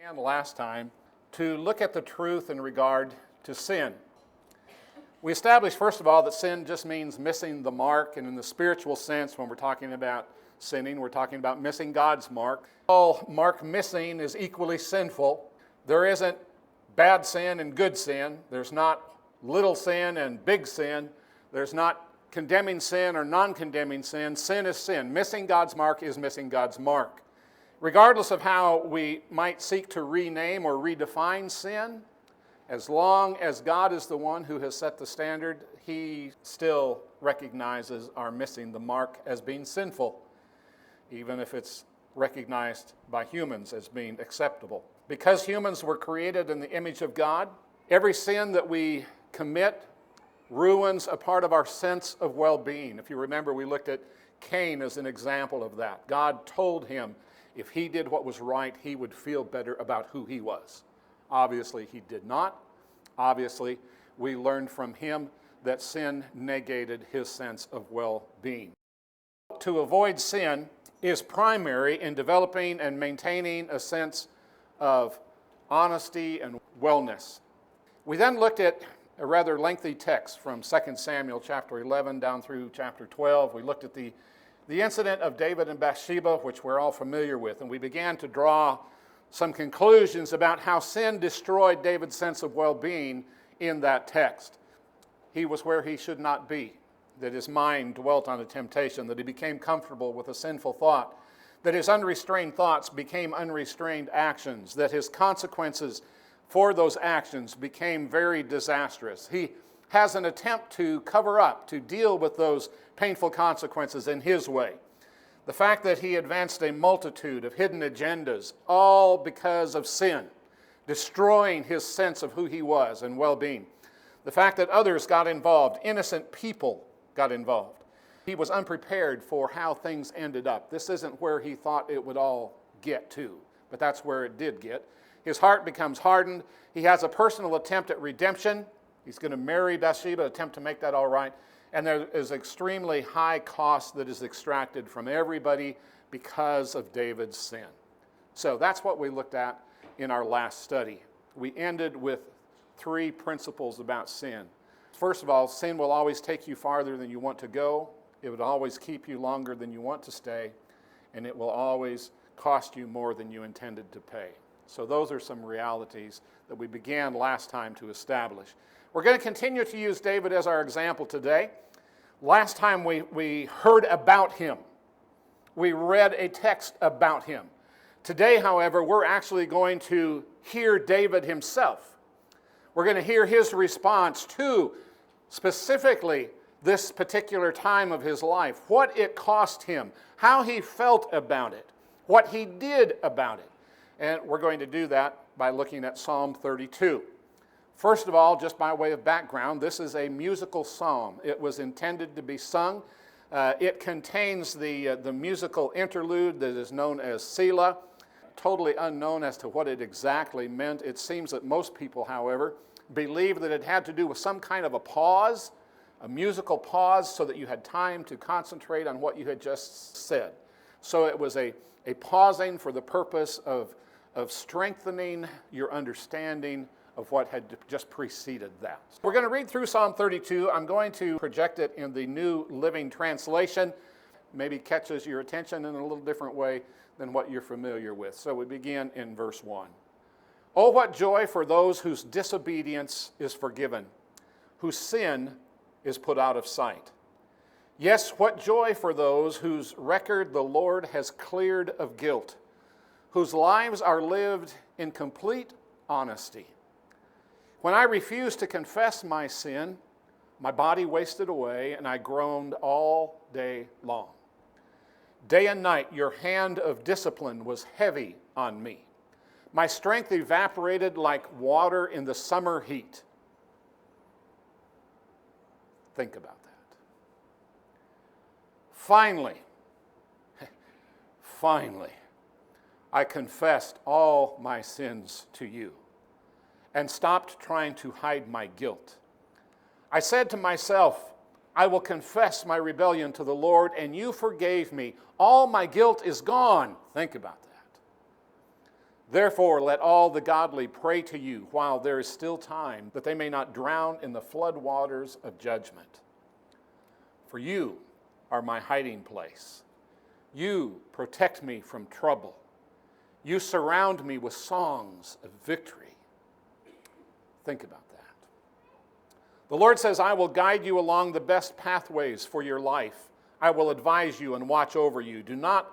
And last time to look at the truth in regard to sin. We established, first of all, that sin just means missing the mark, and in the spiritual sense, when we're talking about sinning, we're talking about missing God's mark. All mark missing is equally sinful. There isn't bad sin and good sin. There's not little sin and big sin. There's not condemning sin or non-condemning sin. Sin is sin. Missing God's mark is missing God's mark. Regardless of how we might seek to rename or redefine sin, as long as God is the one who has set the standard, He still recognizes our missing the mark as being sinful, even if it's recognized by humans as being acceptable. Because humans were created in the image of God, every sin that we commit ruins a part of our sense of well-being. If you remember, we looked at Cain as an example of that. God told him if he did what was right, he would feel better about who he was. Obviously, he did not. Obviously, we learned from him that sin negated his sense of well-being. To avoid sin is primary in developing and maintaining a sense of honesty and wellness. We then looked at a rather lengthy text from 2 Samuel chapter 11 down through chapter 12. We looked at the incident of David and Bathsheba, which we're all familiar with, and we began to draw some conclusions about how sin destroyed David's sense of well-being in that text. He was where he should not be, that his mind dwelt on a temptation, that he became comfortable with a sinful thought, that his unrestrained thoughts became unrestrained actions, that his consequences for those actions became very disastrous. He has an attempt to cover up, to deal with those painful consequences in his way. The fact that he advanced a multitude of hidden agendas, all because of sin, destroying his sense of who he was and well-being. The fact that others got involved, innocent people got involved. He was unprepared for how things ended up. This isn't where he thought it would all get to, but that's where it did get. His heart becomes hardened. He has a personal attempt at redemption. He's going to marry Bathsheba, attempt to make that all right. And there is extremely high cost that is extracted from everybody because of David's sin. So that's what we looked at in our last study. We ended with 3 principles about sin. First of all, sin will always take you farther than you want to go. It would always keep you longer than you want to stay. And it will always cost you more than you intended to pay. So those are some realities that we began last time to establish. We're going to continue to use David as our example today. Last time we heard about him. We read a text about him. Today, however, we're actually going to hear David himself. We're going to hear his response to specifically this particular time of his life, what it cost him, how he felt about it, what he did about it. And we're going to do that by looking at Psalm 32. First of all, just by way of background, this is a musical psalm. It was intended to be sung. It contains the musical interlude that is known as Selah, totally unknown as to what it exactly meant. It seems that most people, however, believe that it had to do with some kind of a pause, a musical pause, so that you had time to concentrate on what you had just said. So it was a pausing for the purpose of strengthening your understanding of what had just preceded that. We're going to read through Psalm 32. I'm going to project it in the New Living Translation. Maybe catches your attention in a little different way than what you're familiar with. So we begin in verse 1. Oh, what joy for those whose disobedience is forgiven, whose sin is put out of sight. Yes, what joy for those whose record the Lord has cleared of guilt, whose lives are lived in complete honesty. When I refused to confess my sin, my body wasted away, and I groaned all day long. Day and night, your hand of discipline was heavy on me. My strength evaporated like water in the summer heat. Think about that. Finally, I confessed all my sins to you and stopped trying to hide my guilt. I said to myself, I will confess my rebellion to the Lord, and you forgave me. All my guilt is gone. Think about that. Therefore, let all the godly pray to you while there is still time, that they may not drown in the flood waters of judgment. For you are my hiding place. You protect me from trouble. You surround me with songs of victory. Think about that. The Lord says, I will guide you along the best pathways for your life. I will advise you and watch over you. Do not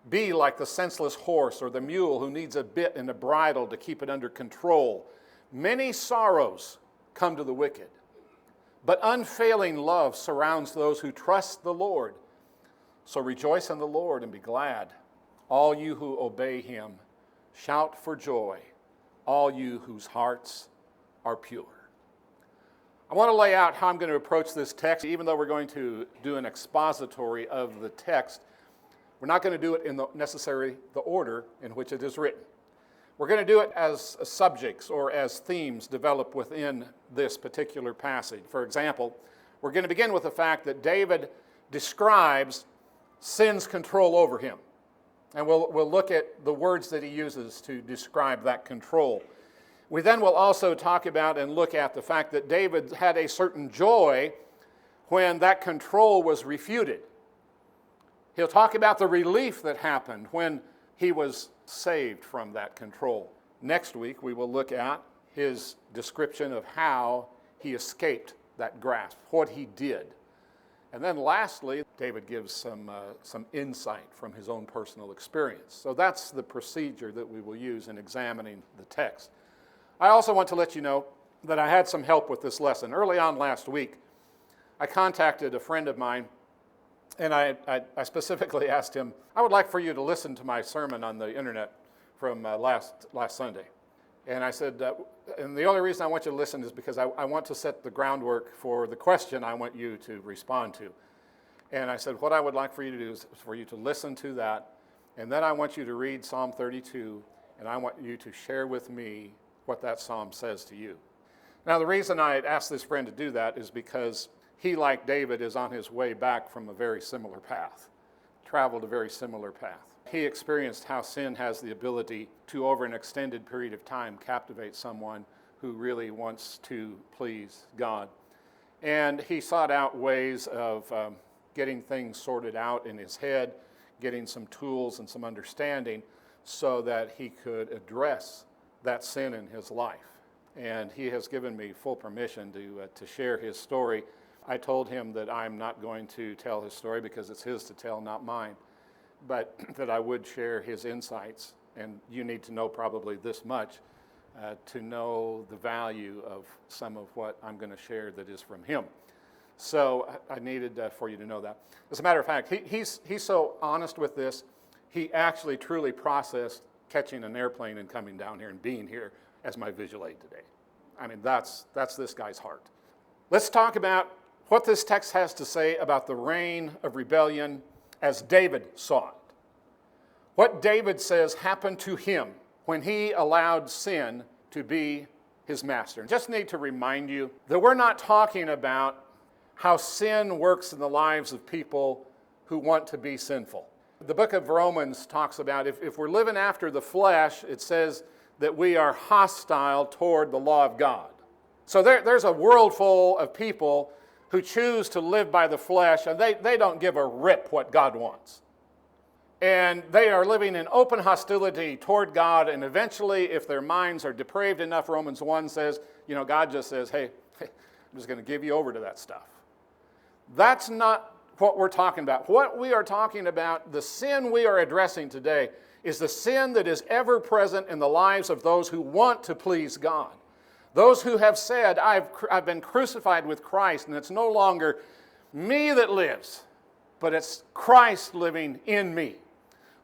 be like the senseless horse or the mule who needs a bit and a bridle to keep it under control. Many sorrows come to the wicked, but unfailing love surrounds those who trust the Lord. So rejoice in the Lord and be glad, all you who obey him. Shout for joy, all you whose hearts are pure. I want to lay out how I'm going to approach this text. Even though we're going to do an expository of the text, we're not going to do it in the order in which it is written. We're going to do it as subjects or as themes developed within this particular passage. For example, we're going to begin with the fact that David describes sin's control over him. And we'll look at the words that he uses to describe that control. We then will also talk about and look at the fact that David had a certain joy when that control was refuted. He'll talk about the relief that happened when he was saved from that control. Next week, we will look at his description of how he escaped that grasp, what he did. And then lastly, David gives some insight from his own personal experience. So that's the procedure that we will use in examining the text. I also want to let you know that I had some help with this lesson. Early on last week, I contacted a friend of mine, and I specifically asked him, I would like for you to listen to my sermon on the internet from last Sunday. And I said, and the only reason I want you to listen is because I want to set the groundwork for the question I want you to respond to. And I said, what I would like for you to do is for you to listen to that, and then I want you to read Psalm 32, and I want you to share with me what that psalm says to you. Now, the reason I asked this friend to do that is because he, like David, is on his way back from a very similar path, traveled a very similar path. He experienced how sin has the ability to, over an extended period of time, captivate someone who really wants to please God. And he sought out ways of getting things sorted out in his head, getting some tools and some understanding so that he could address that sin in his life. And he has given me full permission to share his story. I told him that I'm not going to tell his story because it's his to tell, not mine, but that I would share his insights. And you need to know probably this much to know the value of some of what I'm going to share that is from him. So I needed for you to know that. As a matter of fact, he's so honest with this, he actually truly processed catching an airplane and coming down here and being here as my visual aid today. I mean, that's this guy's heart. Let's talk about what this text has to say about the reign of rebellion as David saw it. What David says happened to him when he allowed sin to be his master. And just need to remind you that we're not talking about how sin works in the lives of people who want to be sinful. The book of Romans talks about if we're living after the flesh, it says that we are hostile toward the law of God. So there's a world full of people who choose to live by the flesh, and they don't give a rip what God wants. And they are living in open hostility toward God, and eventually, if their minds are depraved enough, Romans 1 says, God just says, hey, I'm just going to give you over to that stuff. That's not what we're talking about. What we are talking about, the sin we are addressing today, is the sin that is ever present in the lives of those who want to please God. Those who have said, I've been crucified with Christ, and it's no longer me that lives, but it's Christ living in me.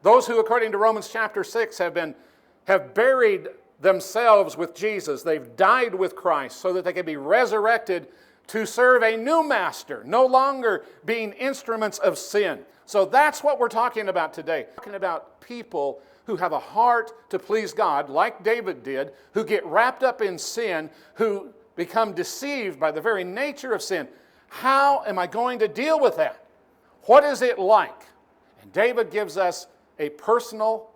Those who, according to Romans chapter 6, have buried themselves with Jesus. They've died with Christ so that they can be resurrected to serve a new master, no longer being instruments of sin. So that's what we're talking about today. We're talking about people who have a heart to please God, like David did, who get wrapped up in sin, who become deceived by the very nature of sin. How am I going to deal with that? What is it like? And David gives us a personal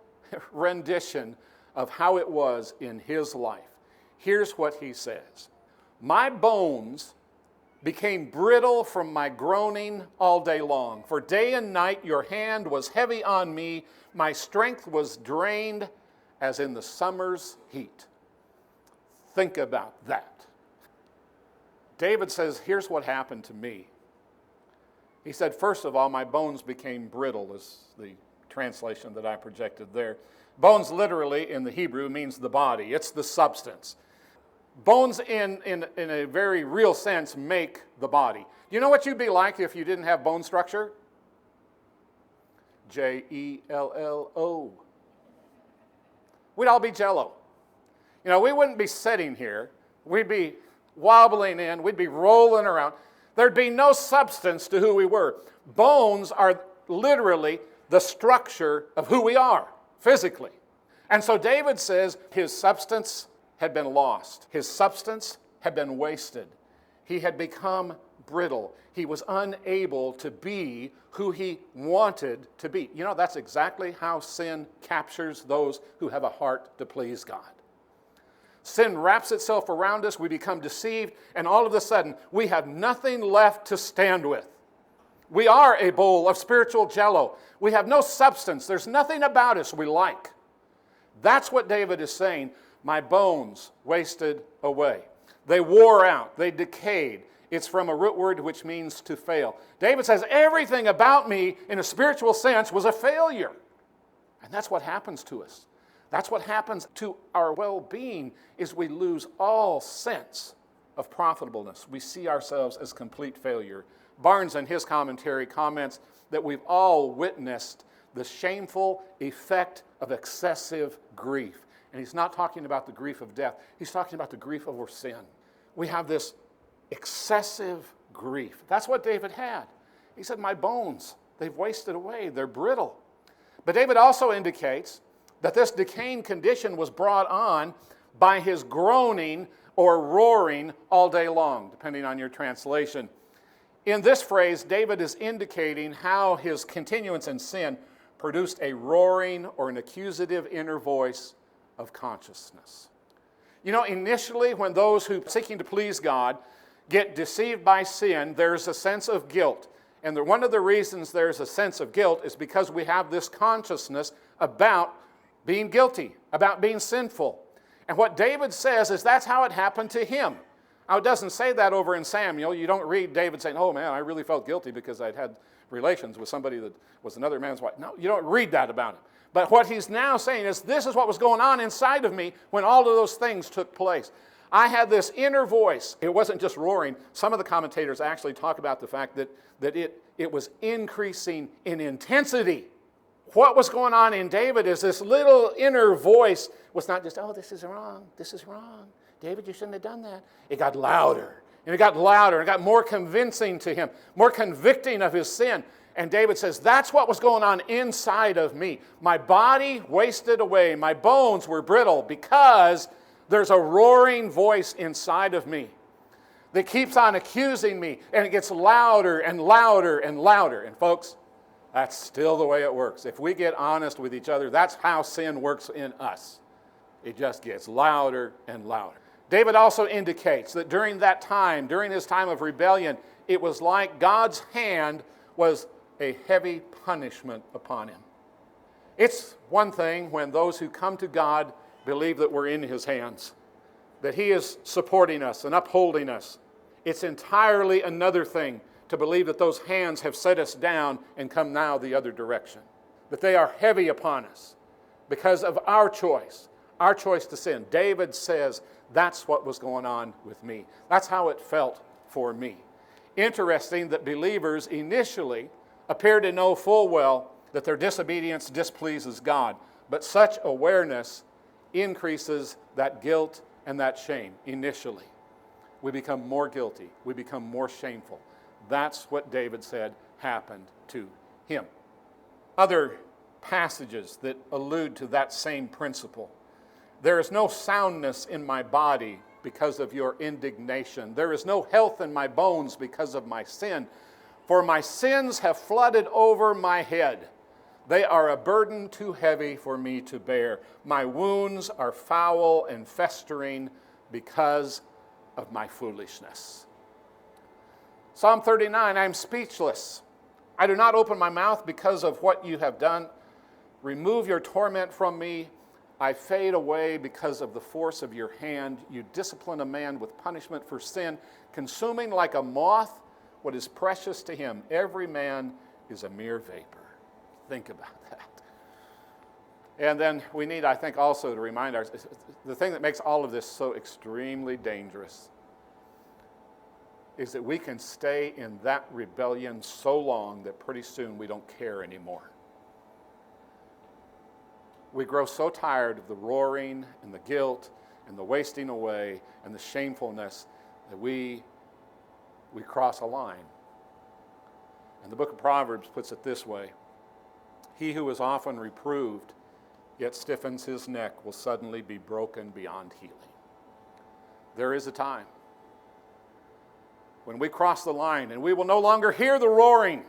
rendition of how it was in his life. Here's what he says. My bones became brittle from my groaning all day long. For day and night your hand was heavy on me. My strength was drained as in the summer's heat. Think about that. David says, here's what happened to me. He said, first of all, my bones became brittle, is the translation that I projected there. Bones literally in the Hebrew means the body. It's the substance. Bones in a very real sense make the body. You know what you'd be like if you didn't have bone structure? Jello. We'd all be jello. You know, we wouldn't be sitting here. We'd be wobbling in. We'd be rolling around. There'd be no substance to who we were. Bones are literally the structure of who we are physically. And so David says his substance had been lost. His substance had been wasted. He had become brittle. He was unable to be who he wanted to be. You know, that's exactly how sin captures those who have a heart to please God. Sin wraps itself around us, we become deceived, and all of a sudden, we have nothing left to stand with. We are a bowl of spiritual jello. We have no substance. There's nothing about us we like. That's what David is saying. My bones wasted away. They wore out. They decayed. It's from a root word which means to fail. David says everything about me in a spiritual sense was a failure. And that's what happens to us. That's what happens to our well-being is we lose all sense of profitableness. We see ourselves as complete failure. Barnes in his commentary comments that we've all witnessed the shameful effect of excessive grief. And he's not talking about the grief of death. He's talking about the grief over sin. We have this excessive grief. That's what David had. He said, my bones, they've wasted away. They're brittle. But David also indicates that this decaying condition was brought on by his groaning or roaring all day long, depending on your translation. In this phrase, David is indicating how his continuance in sin produced a roaring or an accusative inner voice of consciousness. You know, initially, when those who are seeking to please God get deceived by sin, there's a sense of guilt. And one of the reasons there's a sense of guilt is because we have this consciousness about being guilty, about being sinful. And what David says is that's how it happened to him. Now, it doesn't say that over in Samuel. You don't read David saying, oh man, I really felt guilty because I'd had relations with somebody that was another man's wife. No, you don't read that about him. But what he's now saying is this is what was going on inside of me when all of those things took place. I had this inner voice. It wasn't just roaring. Some of the commentators actually talk about the fact that it was increasing in intensity. What was going on in David is this little inner voice was not just, oh, this is wrong, David, you shouldn't have done that. It got louder, and it got louder, and it got more convincing to him, more convicting of his sin. And David says, that's what was going on inside of me. My body wasted away. My bones were brittle because there's a roaring voice inside of me that keeps on accusing me, and it gets louder and louder and louder. And folks, that's still the way it works. If we get honest with each other, that's how sin works in us. It just gets louder and louder. David also indicates that during that time, during his time of rebellion, it was like God's hand was a heavy punishment upon him. It's one thing when those who come to God believe that we're in his hands, that he is supporting us and upholding us. It's entirely another thing to believe that those hands have set us down and come now the other direction, that they are heavy upon us because of our choice to sin. David says, that's what was going on with me. That's how it felt for me. Interesting that believers initially appear to know full well that their disobedience displeases God, but such awareness increases that guilt and that shame initially. We become more guilty. We become more shameful. That's what David said happened to him. Other passages that allude to that same principle. There is no soundness in my body because of your indignation. There is no health in my bones because of my sin. For my sins have flooded over my head. They are a burden too heavy for me to bear. My wounds are foul and festering because of my foolishness. Psalm 39, I am speechless. I do not open my mouth because of what you have done. Remove your torment from me. I fade away because of the force of your hand. You discipline a man with punishment for sin, consuming like a moth what is precious to him. Every man is a mere vapor. Think about that. And then we need, I think, also to remind ourselves, the thing that makes all of this so extremely dangerous is that we can stay in that rebellion so long that pretty soon we don't care anymore. We grow so tired of the roaring and the guilt and the wasting away and the shamefulness that we cross a line. And the book of Proverbs puts it this way: he who is often reproved yet stiffens his neck will suddenly be broken beyond healing. There is a time when we cross the line and we will no longer hear the roaring.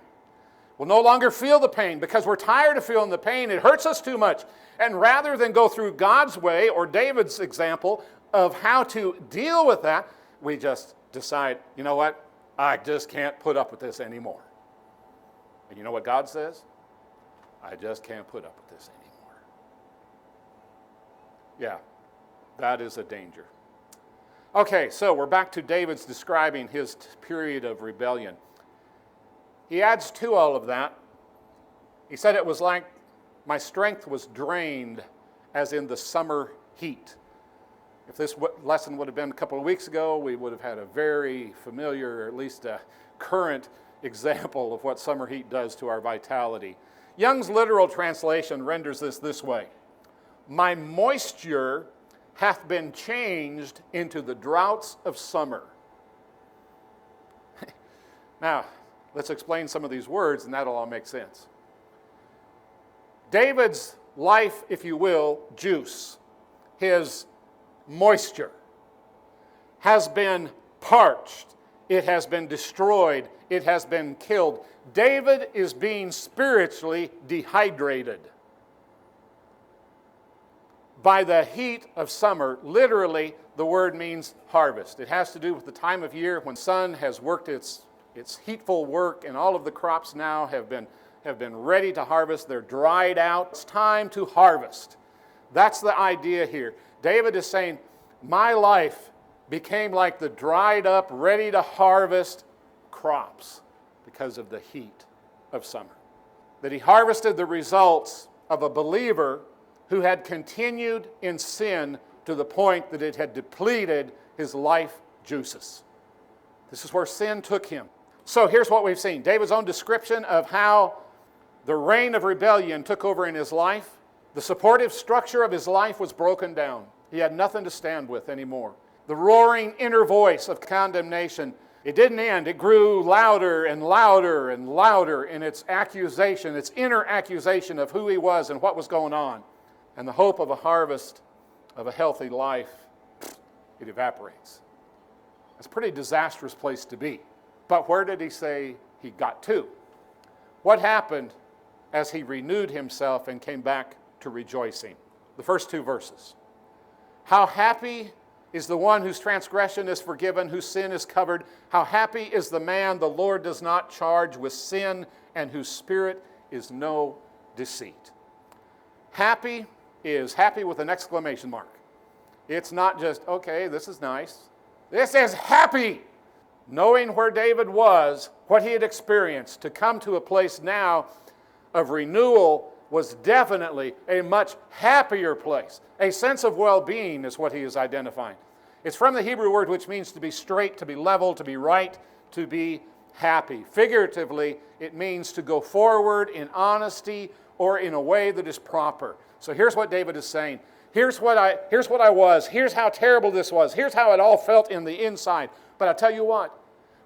We'll no longer feel the pain because we're tired of feeling the pain. It hurts us too much. And rather than go through God's way or David's example of how to deal with that, we just decide, you know what? I just can't put up with this anymore. And you know what God says? I just can't put up with this anymore. Yeah, that is a danger. Okay, so we're back to David's describing his period of rebellion. He adds to all of that. He said it was like my strength was drained as in the summer heat. If this lesson would have been a couple of weeks ago, we would have had a very familiar, or at least a current example of what summer heat does to our vitality. Young's literal translation renders this way: my moisture hath been changed into the droughts of summer. Now, let's explain some of these words, and that'll all make sense. David's life, if you will, juice, his moisture, has been parched. It has been destroyed. It has been killed. David is being spiritually dehydrated by the heat of summer. Literally, the word means harvest. It has to do with the time of year when sun has worked its heatful work, and all of the crops now have been ready to harvest. They're dried out. It's time to harvest. That's the idea here. David is saying, my life became like the dried up, ready to harvest crops because of the heat of summer. That he harvested the results of a believer who had continued in sin to the point that it had depleted his life juices. This is where sin took him. So here's what we've seen. David's own description of how the reign of rebellion took over in his life. The supportive structure of his life was broken down. He had nothing to stand with anymore. The roaring inner voice of condemnation, it didn't end. It grew louder and louder and louder in its accusation, its inner accusation of who he was and what was going on. And the hope of a harvest of a healthy life, it evaporates. It's a pretty disastrous place to be. But where did he say he got to? What happened as he renewed himself and came back to rejoicing? The first two verses. How happy is the one whose transgression is forgiven, whose sin is covered. How happy is the man the Lord does not charge with sin, and whose spirit is no deceit. Happy is happy with an exclamation mark. It's not just, okay, this is nice. This is happy. Knowing where David was, what he had experienced, to come to a place now of renewal was definitely a much happier place. A sense of well-being is what he is identifying. It's from the Hebrew word which means to be straight, to be level, to be right, to be happy. Figuratively, it means to go forward in honesty or in a way that is proper. So here's what David is saying. Here's what I was. Here's how terrible this was. Here's how it all felt in the inside. But I'll tell you what,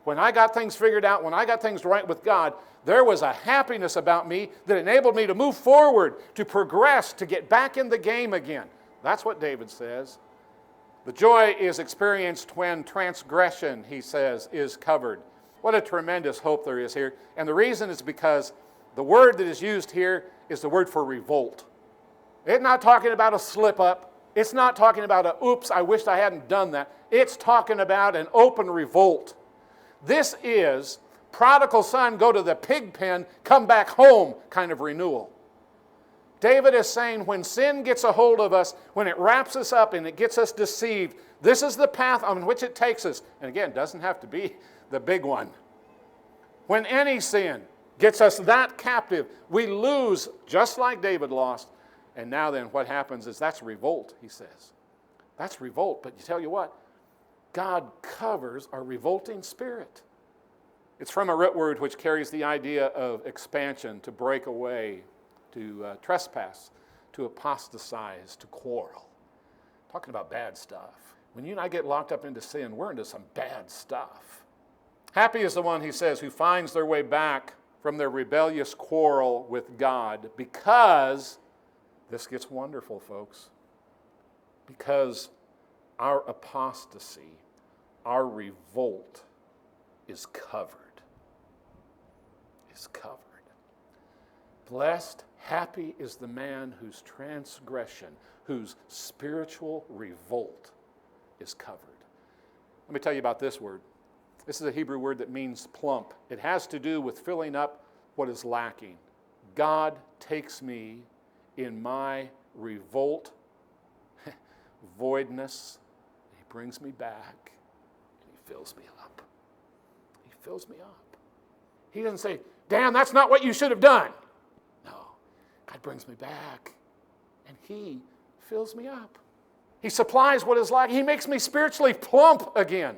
when I got things figured out, when I got things right with God, there was a happiness about me that enabled me to move forward, to progress, to get back in the game again. That's what David says. The joy is experienced when transgression, he says, is covered. What a tremendous hope there is here. And the reason is because The word that is used here is the word for revolt. It's not talking about a slip up. It's not talking about a, oops, I wished I hadn't done that. It's talking about an open revolt. This is prodigal son, go to the pig pen, come back home kind of renewal. David is saying when sin gets a hold of us, when it wraps us up and it gets us deceived, this is the path on which it takes us. And again, it doesn't have to be the big one. When any sin gets us that captive, we lose just like David lost. And now then what happens is that's revolt, he says. That's revolt. But you tell you what, God covers our revolting spirit. It's from a root word which carries the idea of expansion, to break away, to trespass, to apostatize, to quarrel. Talking about bad stuff. When you and I get locked up into sin, we're into some bad stuff. Happy is the one, he says, who finds their way back from their rebellious quarrel with God, because, this gets wonderful, folks, because our apostasy, our revolt is covered. Is covered. Blessed, happy is the man whose transgression, whose spiritual revolt is covered. Let me tell you about this word. This is a Hebrew word that means plump. It has to do with filling up what is lacking. God takes me in my revolt, voidness, he brings me back, and he fills me up. He fills me up. He doesn't say, Dan, that's not what you should have done. No, God brings me back, and he fills me up. He supplies what is lacking. He makes me spiritually plump again.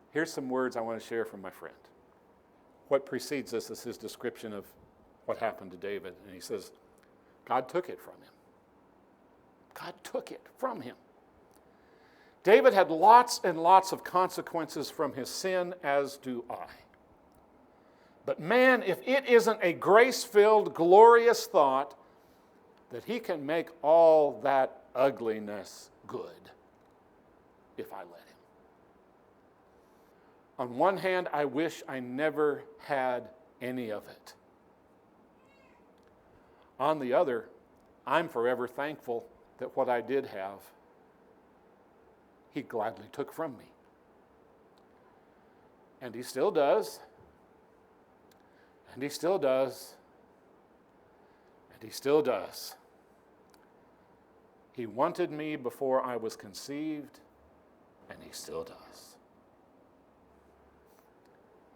Here's some words I want to share from my friend. What precedes this is his description of what happened to David. And he says, God took it from him. God took it from him. David had lots and lots of consequences from his sin, as do I. But man, if it isn't a grace-filled, glorious thought that he can make all that ugliness good if I let him. On one hand, I wish I never had any of it. On the other, I'm forever thankful that what I did have, he gladly took from me. And he still does. And he still does. And he still does. He wanted me before I was conceived, and he still does.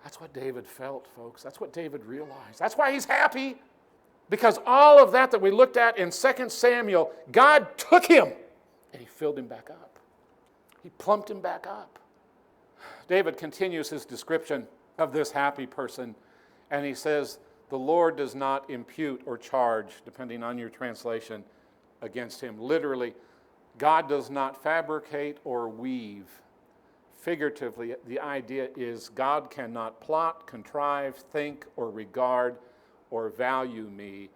That's what David felt, folks. That's what David realized. That's why he's happy. Because all of that we looked at in 2 Samuel, God took him and he filled him back up. He plumped him back up. David continues his description of this happy person, and he says, the Lord does not impute or charge, depending on your translation, against him. Literally, God does not fabricate or weave. Figuratively, the idea is God cannot plot, contrive, think, or regard, or value me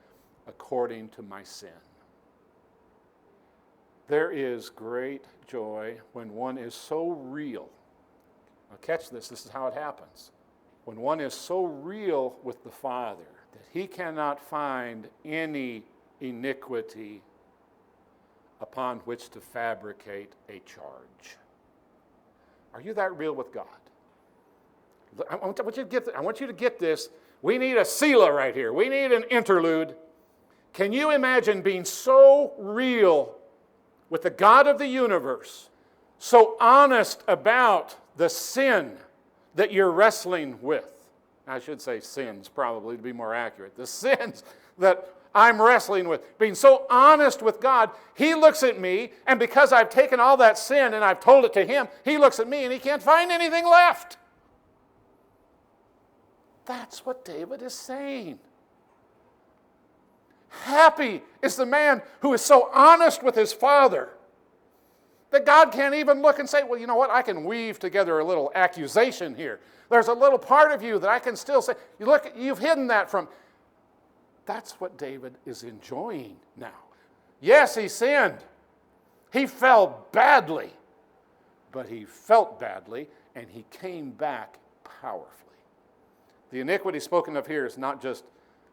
according to my sin. There is great joy when one is so real. Now catch this, this is how it happens. When one is so real with the Father that he cannot find any iniquity upon which to fabricate a charge. Are you that real with God? I want you to get this. We need a Selah right here. We need an interlude. Can you imagine being so real with the God of the universe, so honest about the sin that you're wrestling with? I should say sins, probably, to be more accurate. The sins that I'm wrestling with. Being so honest with God, he looks at me, and because I've taken all that sin and I've told it to him, he looks at me and he can't find anything left. That's what David is saying. Happy is the man who is so honest with his Father that God can't even look and say, well, you know what, I can weave together a little accusation here. There's a little part of you that I can still say, you look, you've hidden that from. That's what David is enjoying now. Yes, he sinned. He fell badly. But he felt badly, and he came back powerfully. The iniquity spoken of here is not just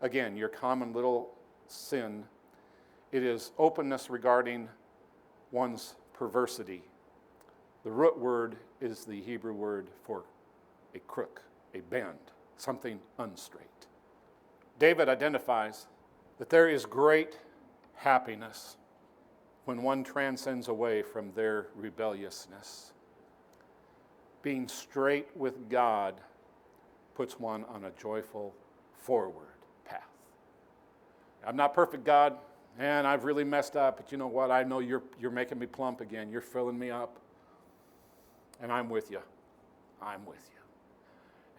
again, your common little sin. It is openness regarding one's perversity. The root word is the Hebrew word for a crook, a bend, something unstraight. David identifies that there is great happiness when one transcends away from their rebelliousness. Being straight with God puts one on a joyful forward path. I'm not perfect, God, and I've really messed up, but you know what? I know you're making me plump again. You're filling me up, and I'm with you. I'm with you.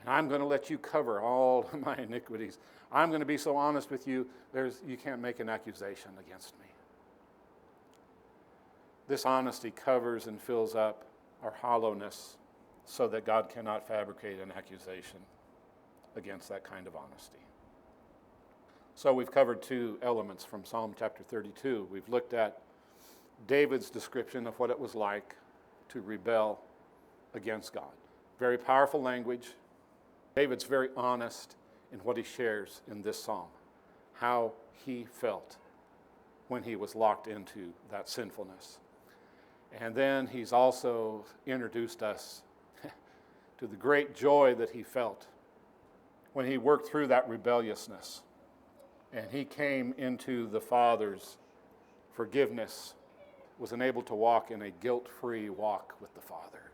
And I'm going to let you cover all of my iniquities. I'm going to be so honest with you, you can't make an accusation against me. This honesty covers and fills up our hollowness so that God cannot fabricate an accusation against that kind of honesty. So we've covered two elements from Psalm chapter 32. We've looked at David's description of what it was like to rebel against God. Very powerful language. David's very honest in what he shares in this psalm, how he felt when he was locked into that sinfulness. And then he's also introduced us to the great joy that he felt when he worked through that rebelliousness and he came into the Father's forgiveness, was enabled to walk in a guilt-free walk with the Father.